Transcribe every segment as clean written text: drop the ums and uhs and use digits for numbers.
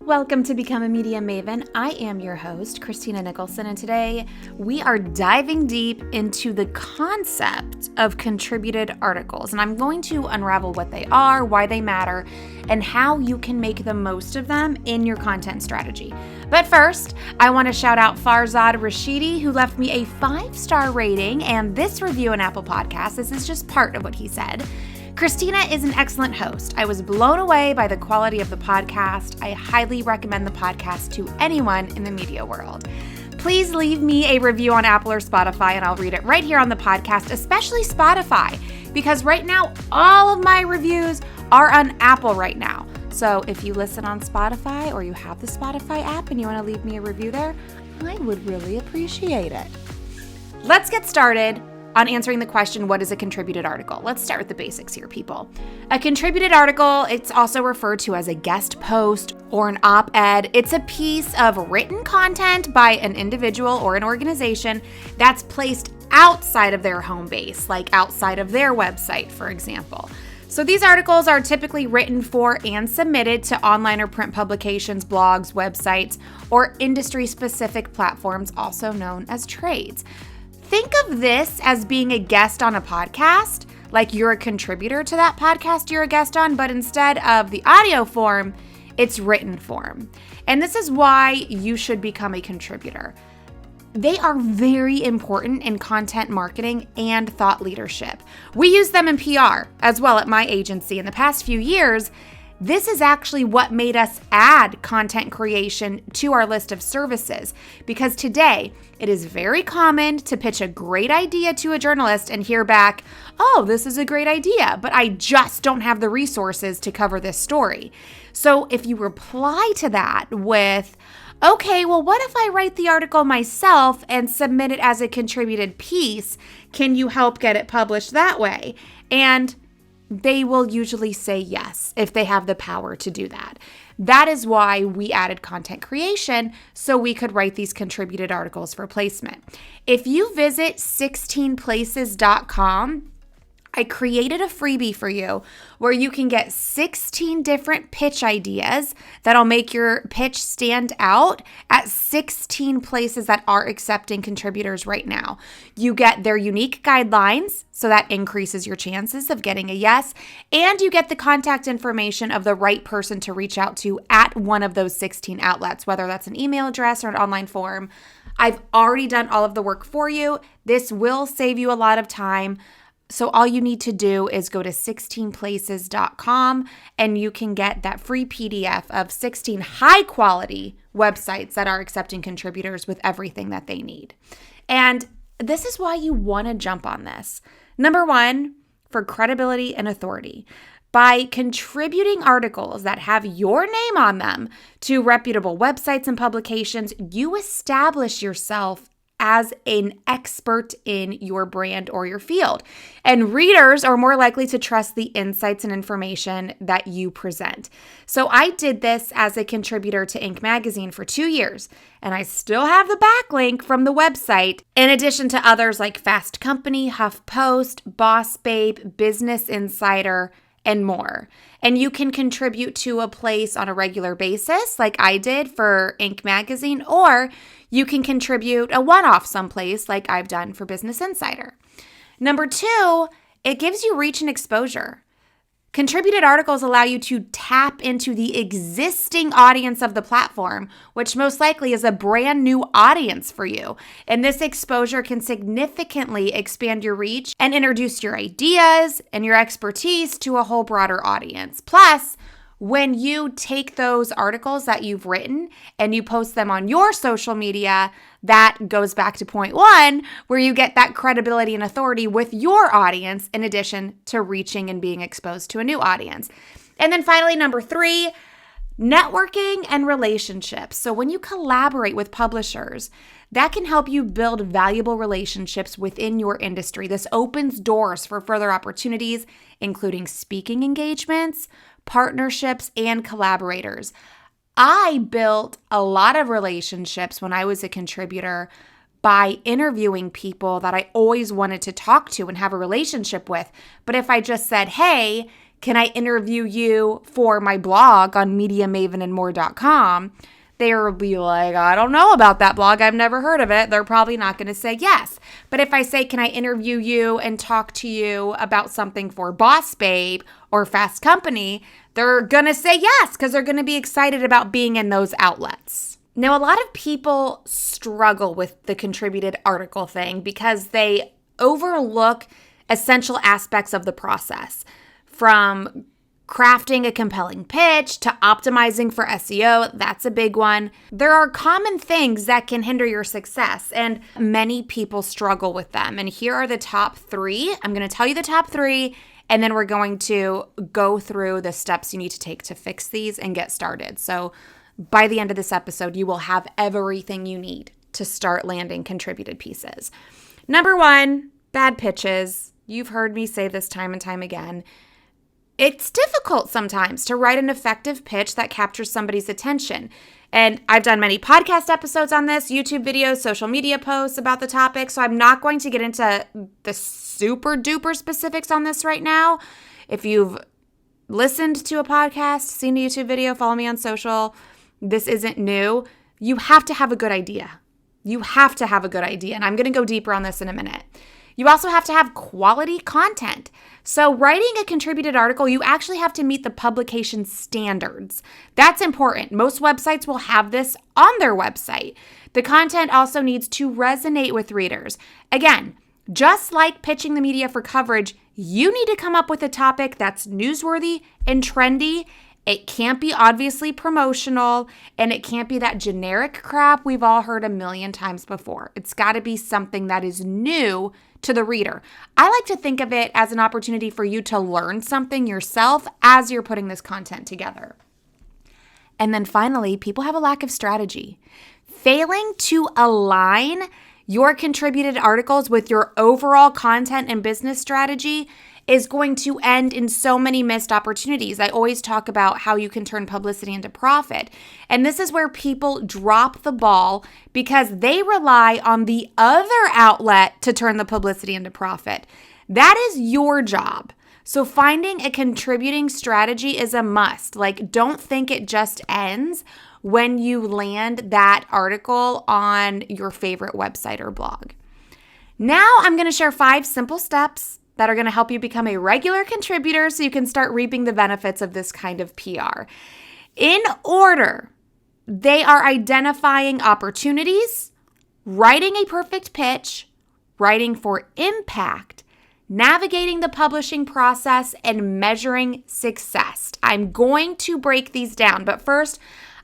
Welcome to Become a Media Maven. I am your host, Christina Nicholson, and today we are diving deep into the concept of contributed articles. And I'm going to unravel what they are, why they matter, and how you can make the most of them in your content strategy. But first, I want to shout out Farzad Rashidi, who left me a 5-star rating and this review on Apple Podcasts. This is just part of what he said. Christina is an excellent host. I was blown away by the quality of the podcast. I highly recommend the podcast to anyone in the media world. Please leave me a review on Apple or Spotify, and I'll read it right here on the podcast, especially Spotify, because right now, all of my reviews are on Apple right now. So if you listen on Spotify or you have the Spotify app and you want to leave me a review there, I would really appreciate it. Let's get started on answering the question, what is a contributed article? Let's start with the basics here, people. A contributed article, it's also referred to as a guest post or an op-ed. It's a piece of written content by an individual or an organization that's placed outside of their home base, like outside of their website, for example. So these articles are typically written for and submitted to online or print publications, blogs, websites, or industry-specific platforms, also known as trades. Think of this as being a guest on a podcast, like you're a contributor to that podcast you're a guest on, but instead of the audio form, it's written form. And this is why you should become a contributor. They are very important in content marketing and thought leadership. We use them in PR as well at my agency. In the past few years, this is actually what made us add content creation to our list of services, because today it is very common to pitch a great idea to a journalist and hear back, oh, this is a great idea, but I just don't have the resources to cover this story. So if you reply to that with, okay, well, what if I write the article myself and submit it as a contributed piece? Can you help get it published that way? And they will usually say yes if they have the power to do that. That is why we added content creation so we could write these contributed articles for placement. If you visit 16places.com, I created a freebie for you where you can get 16 different pitch ideas that'll make your pitch stand out at 16 places that are accepting contributors right now. You get their unique guidelines, so that increases your chances of getting a yes, and you get the contact information of the right person to reach out to at one of those 16 outlets, whether that's an email address or an online form. I've already done all of the work for you. This will save you a lot of time. So all you need to do is go to 16places.com and you can get that free PDF of 16 high quality websites that are accepting contributors with everything that they need. And this is why you want to jump on this. Number one, for credibility and authority. By contributing articles that have your name on them to reputable websites and publications, you establish yourself as an expert in your brand or your field. And readers are more likely to trust the insights and information that you present. So I did this as a contributor to Inc. magazine for 2 years, and I still have the backlink from the website, in addition to others like Fast Company, HuffPost, Boss Babe, Business Insider, and more. And you can contribute to a place on a regular basis, like I did for Inc. magazine, or you can contribute a one-off someplace like I've done for Business Insider. Number two, it gives you reach and exposure. Contributed articles allow you to tap into the existing audience of the platform, which most likely is a brand new audience for you. And this exposure can significantly expand your reach and introduce your ideas and your expertise to a whole broader audience. Plus, when you take those articles that you've written and you post them on your social media, that goes back to point one, where you get that credibility and authority with your audience in addition to reaching and being exposed to a new audience. And then finally, number three, networking and relationships. So when you collaborate with publishers, that can help you build valuable relationships within your industry. This opens doors for further opportunities, including speaking engagements, partnerships, and collaborators. I built a lot of relationships when I was a contributor by interviewing people that I always wanted to talk to and have a relationship with. But if I just said, hey, can I interview you for my blog on MediaMavenandMore.com? They will be like, I don't know about that blog. I've never heard of it. They're probably not going to say yes. But if I say, can I interview you and talk to you about something for Boss Babe or Fast Company, they're going to say yes because they're going to be excited about being in those outlets. Now, a lot of people struggle with the contributed article thing because they overlook essential aspects of the process, from crafting a compelling pitch to optimizing for SEO. That's a big one. There are common things that can hinder your success, and many people struggle with them. And here are the top 3. I'm going to tell you the top 3, and then we're going to go through the steps you need to take to fix these and get started. So by the end of this episode, you will have everything you need to start landing contributed pieces. Number 1, bad pitches. You've heard me say this time and time again. It's difficult sometimes to write an effective pitch that captures somebody's attention. And I've done many podcast episodes on this, YouTube videos, social media posts about the topic, so I'm not going to get into the super duper specifics on this right now. If you've listened to a podcast, seen a YouTube video, follow me on social, this isn't new. You have to have a good idea. You have to have a good idea, and I'm going to go deeper on this in a minute. You also have to have quality content. So writing a contributed article, you actually have to meet the publication standards. That's important. Most websites will have this on their website. The content also needs to resonate with readers. Again, just like pitching the media for coverage, you need to come up with a topic that's newsworthy and trendy. It can't be obviously promotional, and it can't be that generic crap we've all heard a million times before. It's got to be something that is new to the reader. I like to think of it as an opportunity for you to learn something yourself as you're putting this content together. And then finally, people have a lack of strategy. Failing to align your contributed articles with your overall content and business strategy is going to end in so many missed opportunities. I always talk about how you can turn publicity into profit. And this is where people drop the ball because they rely on the other outlet to turn the publicity into profit. That is your job. So finding a contributing strategy is a must. Like, don't think it just ends when you land that article on your favorite website or blog. Now I'm going to share 5 simple steps that are going to help you become a regular contributor so you can start reaping the benefits of this kind of PR. In order, they are identifying opportunities, writing a perfect pitch, writing for impact, navigating the publishing process, and measuring success. I'm going to break these down, but first,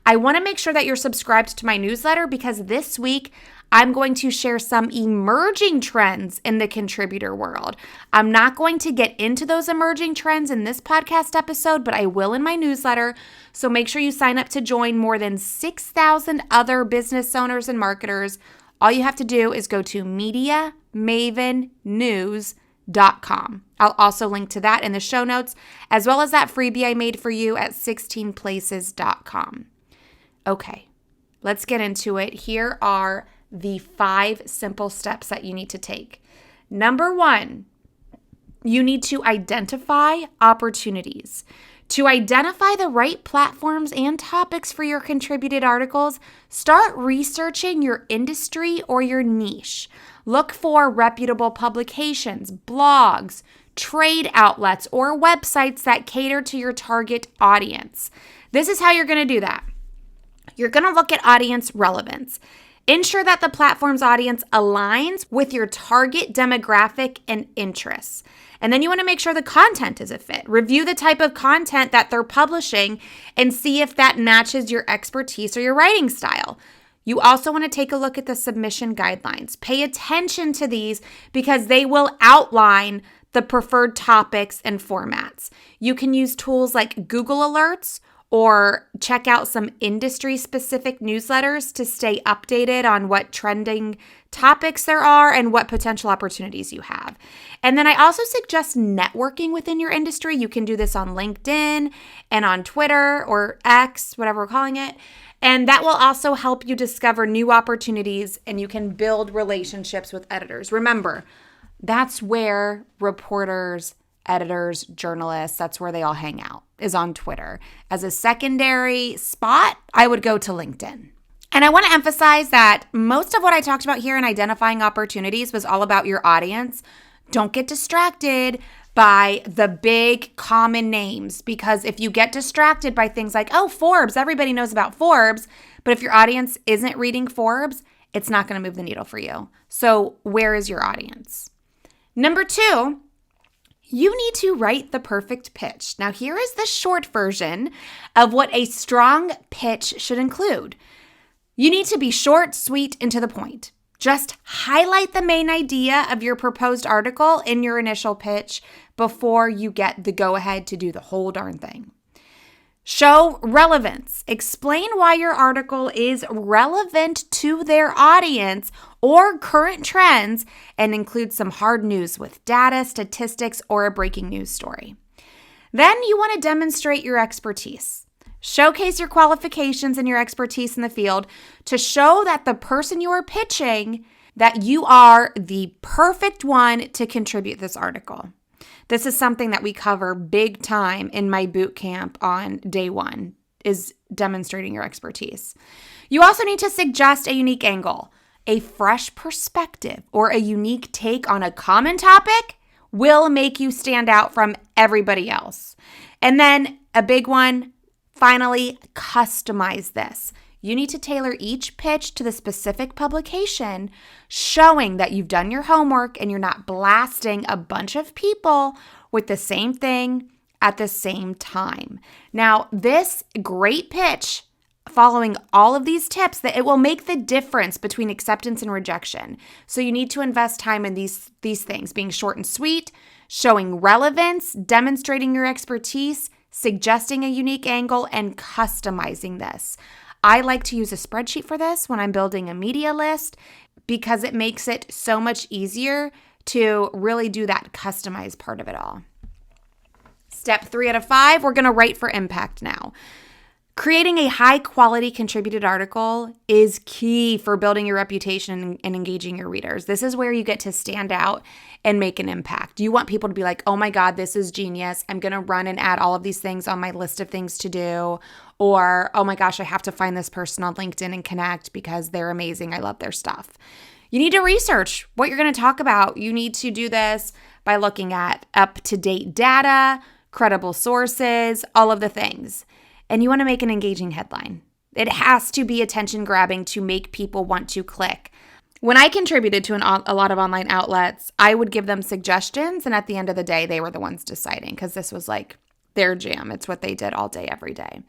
I want to make sure that you're subscribed to my newsletter because this week, I'm going to share some emerging trends in the contributor world. I'm not going to get into those emerging trends in this podcast episode, but I will in my newsletter. So make sure you sign up to join more than 6,000 other business owners and marketers. All you have to do is go to MediaMavenNews.com. I'll also link to that in the show notes, as well as that freebie I made for you at 16places.com. Okay, let's get into it. Here are the 5 simple steps that you need to take. Number 1, you need to identify opportunities. To identify the right platforms and topics for your contributed articles, start researching your industry or your niche. Look for reputable publications, blogs, trade outlets, or websites that cater to your target audience. This is how you're going to do that. You're going to look at audience relevance. Ensure that the platform's audience aligns with your target demographic and interests. And then you want to make sure the content is a fit. Review the type of content that they're publishing and see if that matches your expertise or your writing style. You also want to take a look at the submission guidelines. Pay attention to these because they will outline the preferred topics and formats. You can use tools like Google Alerts or check out some industry-specific newsletters to stay updated on what trending topics there are and what potential opportunities you have. And then I also suggest networking within your industry. You can do this on LinkedIn and on Twitter or X, whatever we're calling it. And that will also help you discover new opportunities and you can build relationships with editors. Remember, that's where reporters editors, journalists, that's where they all hang out, is on Twitter. As a secondary spot, I would go to LinkedIn. And I want to emphasize that most of what I talked about here in identifying opportunities was all about your audience. Don't get distracted by the big common names, because if you get distracted by things like, oh, Forbes, everybody knows about Forbes, but if your audience isn't reading Forbes, it's not going to move the needle for you. So where is your audience? Number 2, you need to write the perfect pitch. Now, here is the short version of what a strong pitch should include. You need to be short, sweet, and to the point. Just highlight the main idea of your proposed article in your initial pitch before you get the go-ahead to do the whole darn thing. Show relevance. Explain why your article is relevant to their audience or current trends, and include some hard news with data, statistics, or a breaking news story. Then you want to demonstrate your expertise. Showcase your qualifications and your expertise in the field to show that the person you are pitching, that you are the perfect one to contribute this article. This is something that we cover big time in my boot camp on day 1, is demonstrating your expertise. You also need to suggest a unique angle. A fresh perspective or a unique take on a common topic will make you stand out from everybody else. And then a big one, finally, customize this. You need to tailor each pitch to the specific publication, showing that you've done your homework and you're not blasting a bunch of people with the same thing at the same time. Now, this great pitch, following all of these tips, that it will make the difference between acceptance and rejection. So you need to invest time in these things, being short and sweet, showing relevance, demonstrating your expertise, suggesting a unique angle, and customizing this. I like to use a spreadsheet for this when I'm building a media list, because it makes it so much easier to really do that customized part of it all. Step 3 out of 5, we're going to write for impact now. Creating a high-quality contributed article is key for building your reputation and engaging your readers. This is where you get to stand out and make an impact. You want people to be like, oh my God, this is genius. I'm going to run and add all of these things on my list of things to do. Or, oh my gosh, I have to find this person on LinkedIn and connect because they're amazing. I love their stuff. You need to research what you're going to talk about. You need to do this by looking at up-to-date data, credible sources, all of the things. And you want to make an engaging headline. It has to be attention-grabbing to make people want to click. When I contributed to a lot of online outlets, I would give them suggestions, and at the end of the day, they were the ones deciding, because this was like their jam. It's what they did all day, every day.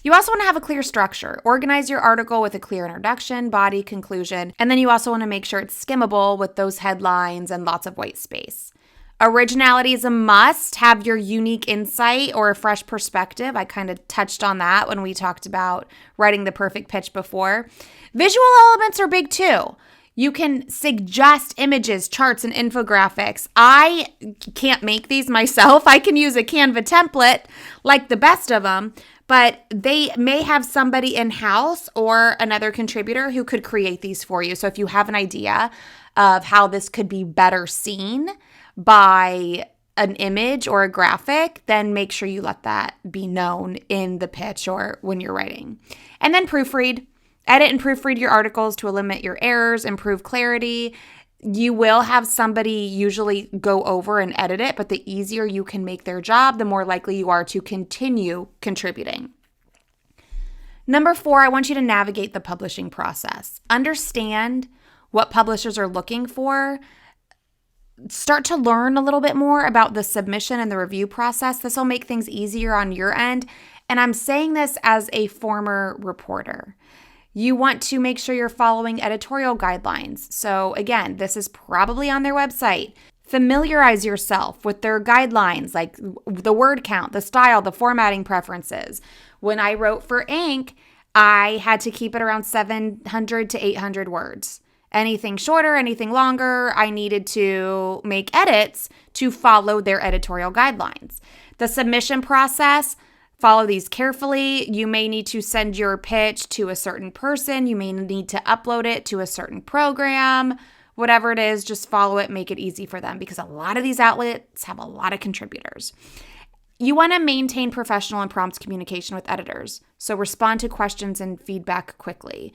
You also want to have a clear structure. Organize your article with a clear introduction, body, conclusion, and then you also want to make sure it's skimmable with those headlines and lots of white space. Originality is a must. Have your unique insight or a fresh perspective. I kind of touched on that when we talked about writing the perfect pitch before. Visual elements are big too. You can suggest images, charts, and infographics. I can't make these myself. I can use a Canva template like the best of them, but they may have somebody in-house or another contributor who could create these for you. So if you have an idea of how this could be better seen by an image or a graphic, then make sure you let that be known in the pitch or when you're writing. And then proofread. Edit and proofread your articles to eliminate your errors, improve clarity. You will have somebody usually go over and edit it, but the easier you can make their job, the more likely you are to continue contributing. Number 4, I want you to navigate the publishing process. Understand what publishers are looking for. Start to learn a little bit more about the submission and the review process. This will make things easier on your end. And I'm saying this as a former reporter. You want to make sure you're following editorial guidelines. So again, this is probably on their website. Familiarize yourself with their guidelines, like the word count, the style, the formatting preferences. When I wrote for Inc., I had to keep it around 700 to 800 words. Anything shorter, anything longer, I needed to make edits to follow their editorial guidelines. The submission process, follow these carefully. You may need to send your pitch to a certain person. You may need to upload it to a certain program, whatever it is, just follow it, make it easy for them because a lot of these outlets have a lot of contributors. You want to maintain professional and prompt communication with editors. So respond to questions and feedback quickly.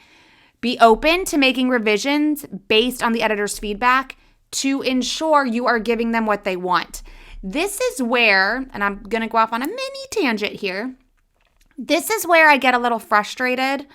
Be open to making revisions based on the editor's feedback to ensure you are giving them what they want. This is where, and I'm going to go off on a mini tangent here. This is where I get a little frustrated,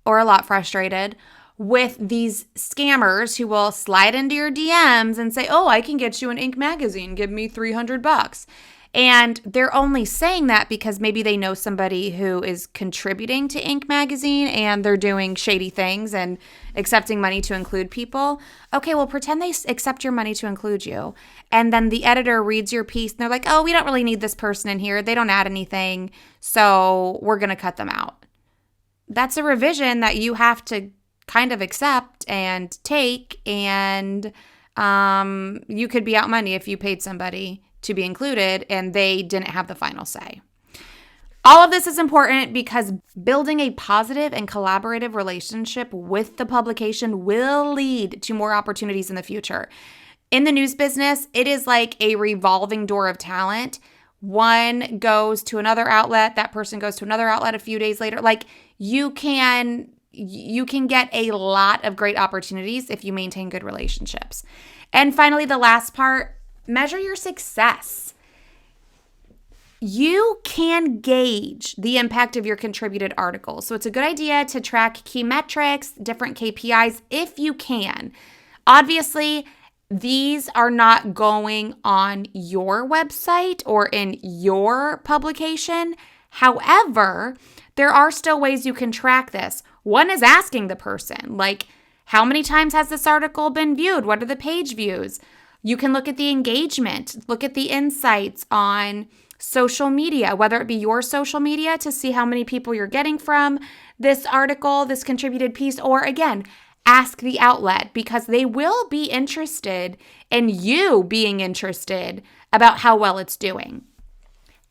or a lot frustrated, with these scammers who will slide into your DMs and say, oh, I can get you an Inc. magazine. Give me $300. And they're only saying that because maybe they know somebody who is contributing to Inc. magazine and they're doing shady things and accepting money to include people. Okay, well, pretend they accept your money to include you. And then the editor reads your piece and they're like, oh, we don't really need this person in here. They don't add anything. So we're going to cut them out. That's a revision that you have to kind of accept and take. And you could be out money if you paid somebody to be included and they didn't have the final say. All of this is important because building a positive and collaborative relationship with the publication will lead to more opportunities in the future. In the news business, it is like a revolving door of talent. One goes to another outlet, that person goes to another outlet a few days later. Like you can get a lot of great opportunities if you maintain good relationships. And finally, the last part, measure your success. You can gauge the impact of your contributed articles. So it's a good idea to track key metrics, different KPIs if you can. Obviously, these are not going on your website or in your publication. However, there are still ways you can track this. One is asking the person, like, how many times has this article been viewed? What are the page views? You can look at the engagement, look at the insights on social media, whether it be your social media to see how many people you're getting from this article, this contributed piece, or again, ask the outlet because they will be interested in you being interested about how well it's doing.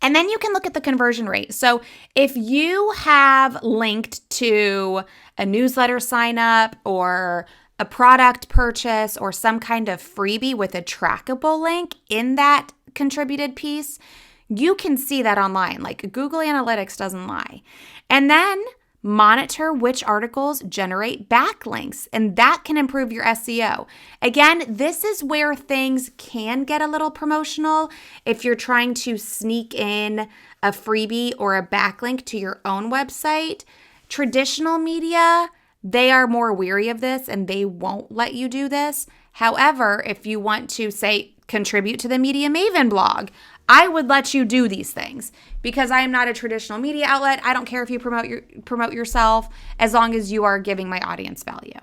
And then you can look at the conversion rate. So if you have linked to a newsletter sign up or a product purchase or some kind of freebie with a trackable link in that contributed piece, you can see that online. Like Google Analytics doesn't lie. And then monitor which articles generate backlinks, and that can improve your SEO. Again, this is where things can get a little promotional if you're trying to sneak in a freebie or a backlink to your own website. Traditional media, they are more weary of this and they won't let you do this. However, if you want to, say, contribute to the Media Maven blog, I would let you do these things because I am not a traditional media outlet. I don't care if you promote yourself as long as you are giving my audience value.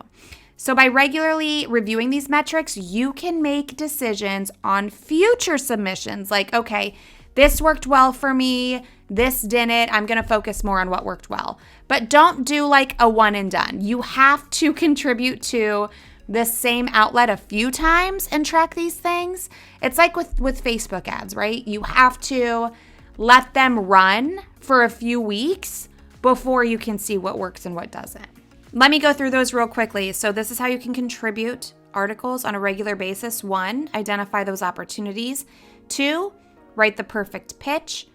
So by regularly reviewing these metrics, you can make decisions on future submissions like, okay, this worked well for me, this didn't. I'm going to focus more on what worked well. But don't do like a one and done. You have to contribute to the same outlet a few times and track these things. It's like with Facebook ads, right? You have to let them run for a few weeks before you can see what works and what doesn't. Let me go through those real quickly. So this is how you can contribute articles on a regular basis. 1, identify those opportunities. 2, write the perfect pitch.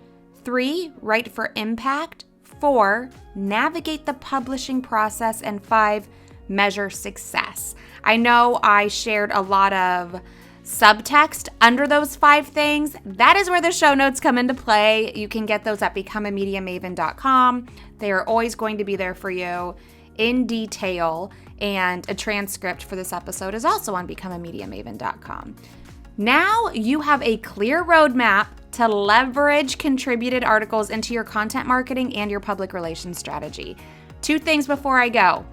3, write for impact. 4, navigate the publishing process. And 5, measure success. I know I shared a lot of subtext under those 5 things. That is where the show notes come into play. You can get those at becomeamediamaven.com. They are always going to be there for you in detail, and a transcript for this episode is also on becomeamediamaven.com. Now you have a clear roadmap to leverage contributed articles into your content marketing and your public relations strategy. 2 things before I go.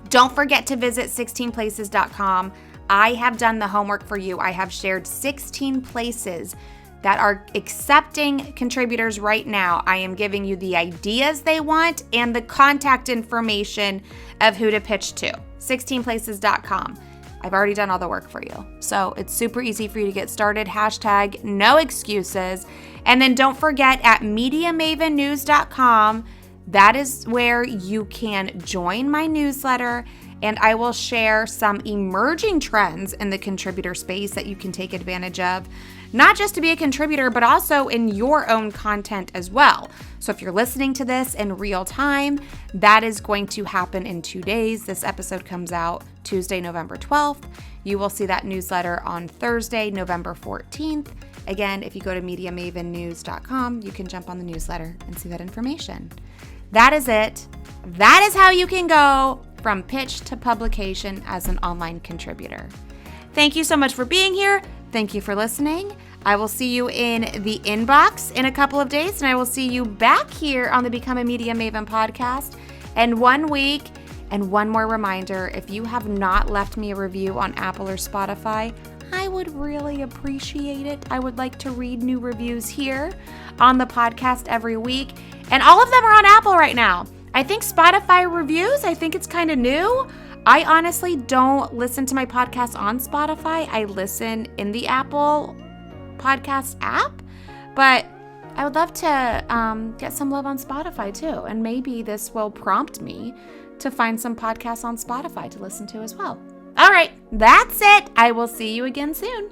Don't forget to visit 16places.com. I have done the homework for you. I have shared 16 places that are accepting contributors right now. I am giving you the ideas they want and the contact information of who to pitch to. 16places.com. I've already done all the work for you. So it's super easy for you to get started. Hashtag no excuses. And then don't forget at MediaMavenNews.com. That is where you can join my newsletter and I will share some emerging trends in the contributor space that you can take advantage of, not just to be a contributor, but also in your own content as well. So if you're listening to this in real time, that is going to happen in 2 days. This episode comes out Tuesday, November 12th. You will see that newsletter on Thursday, November 14th. Again, if you go to MediaMavenNews.com, you can jump on the newsletter and see that information. That is it. That is how you can go from pitch to publication as an online contributor. Thank you so much for being here. Thank you for listening. I will see you in the inbox in a couple of days, and I will see you back here on the Become a Media Maven podcast in 1 week. And one more reminder, if you have not left me a review on Apple or Spotify, I would really appreciate it. I would like to read new reviews here on the podcast every week. And all of them are on Apple right now. I think Spotify reviews, I think it's kind of new. I honestly don't listen to my podcast on Spotify. I listen in the Apple podcast app, but I would love to get some love on Spotify too. And maybe this will prompt me to find some podcasts on Spotify to listen to as well. All right, that's it. I will see you again soon.